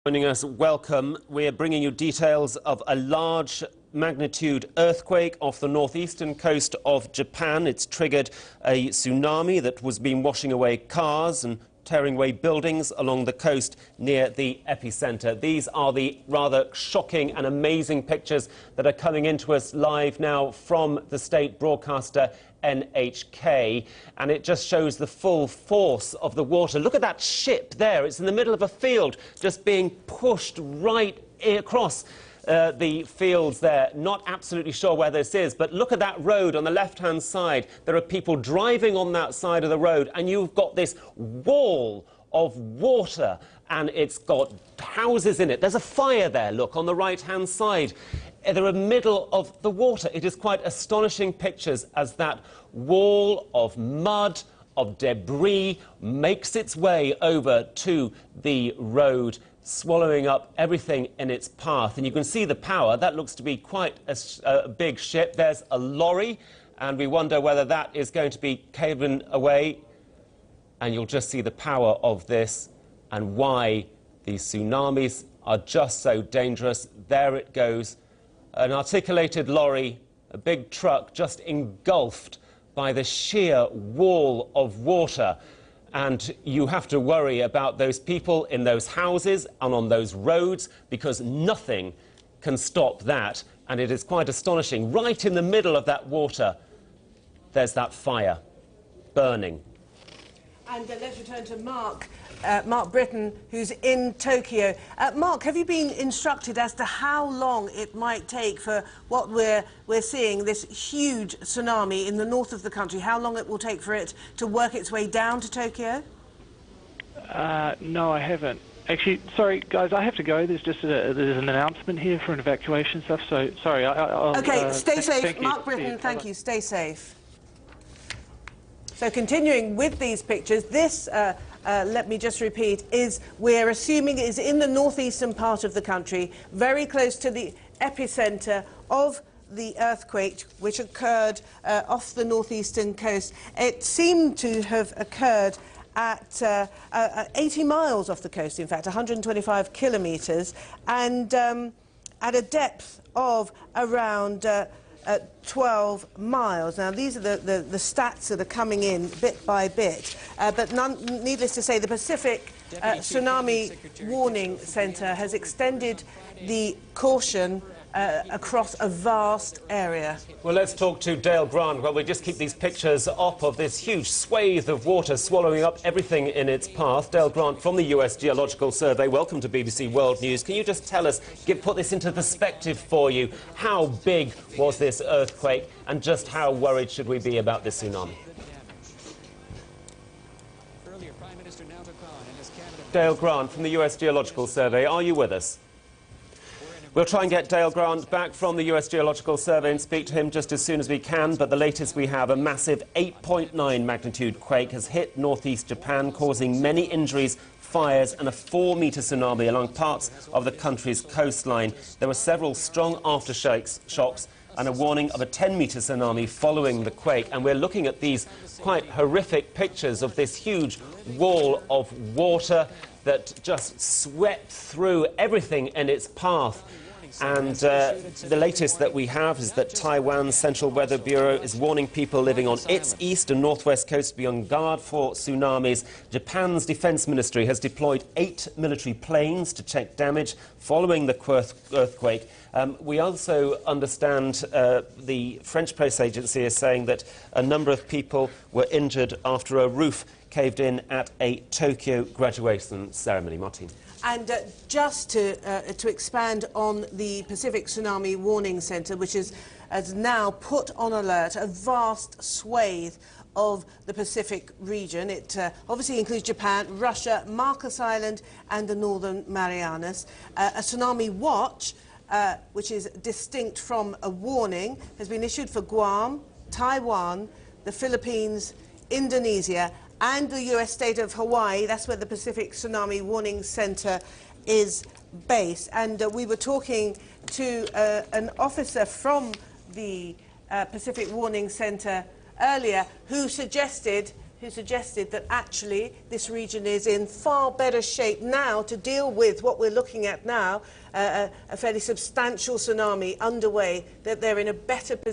Joining us, welcome. We're bringing you details of a large magnitude earthquake off the northeastern coast of Japan. It's triggered a tsunami that was been washing away cars and tearing away buildings along the coast near the epicenter. These are the rather shocking and amazing pictures that are coming into us live now from the state broadcaster NHK, and it just shows the full force of the water. Look at that ship there. It's in the middle of a field, just being pushed right across the fields there. Not absolutely sure where this is, but look at that road on the left-hand side. There are people driving on that side of the road, and you've got this wall of water, and it's got houses in it. There's a fire there, look, on the right-hand side. They're in the middle of the water. It is quite astonishing pictures as that wall of mud, of debris, makes its way over to the road, swallowing up everything in its path. And you can see the power. That looks to be quite a big ship. There's a lorry, and we wonder whether that is going to be caving away. And you'll just see the power of this and why these tsunamis are just so dangerous. There it goes. An articulated lorry, a big truck, just engulfed by the sheer wall of water. And you have to worry about those people in those houses and on those roads, because nothing can stop that. And it is quite astonishing. Right in the middle of that water, there's that fire burning. And let's return to Mark Britton, who's in Tokyo. Mark, have you been instructed as to how long it might take for what we're seeing, this huge tsunami in the north of the country, how long it will take for it to work its way down to Tokyo? No, I haven't. Actually, sorry, guys, I have to go. There's just there's an announcement here for an evacuation stuff, so sorry. OK, stay safe. Thank Mark Britton, thank you. Stay safe. So continuing with these pictures, this, let me just repeat, we're assuming is in the northeastern part of the country, very close to the epicenter of the earthquake, which occurred off the northeastern coast. It seemed to have occurred at 80 miles off the coast, in fact, 125 kilometres, and at a depth of around 12 miles. Now, these are the stats that are coming in bit by bit, but needless to say, the Pacific Tsunami Warning Centre has extended the caution across a vast area. Well, let's talk to Dale Grant. Well, we just keep these pictures up of this huge swathe of water swallowing up everything in its path. Dale Grant from the US Geological Survey, welcome to BBC World News. Can you just tell us, put this into perspective for you, how big was this earthquake and just how worried should we be about this tsunami? Dale Grant from the US Geological Survey, are you with us? We'll try and get Dale Grant back from the US Geological Survey and speak to him just as soon as we can, but the latest we have, a massive 8.9 magnitude quake has hit northeast Japan, causing many injuries, fires and a 4-metre tsunami along parts of the country's coastline. There were several strong aftershocks and a warning of a 10-metre tsunami following the quake. And we're looking at these quite horrific pictures of this huge wall of water that just swept through everything in its path. And the latest that we have is that Taiwan's Central Weather Bureau is warning people living on its east and northwest coast to be on guard for tsunamis. Japan's defense ministry has deployed 8 military planes to check damage following the earthquake. We also understand the French press agency is saying that a number of people were injured after a roof caved in at a Tokyo graduation ceremony. Martin. And just to expand on the Pacific Tsunami Warning Centre, which has now put on alert a vast swathe of the Pacific region. It obviously includes Japan, Russia, Marcus Island and the Northern Marianas. A tsunami watch, which is distinct from a warning, has been issued for Guam, Taiwan, the Philippines, Indonesia and the US state of Hawaii. That's where the Pacific Tsunami Warning Centre is based. And we were talking to an officer from the Pacific Warning Centre earlier who suggested who suggested that actually this region is in far better shape now to deal with what we're looking at now, a fairly substantial tsunami underway, that they're in a better position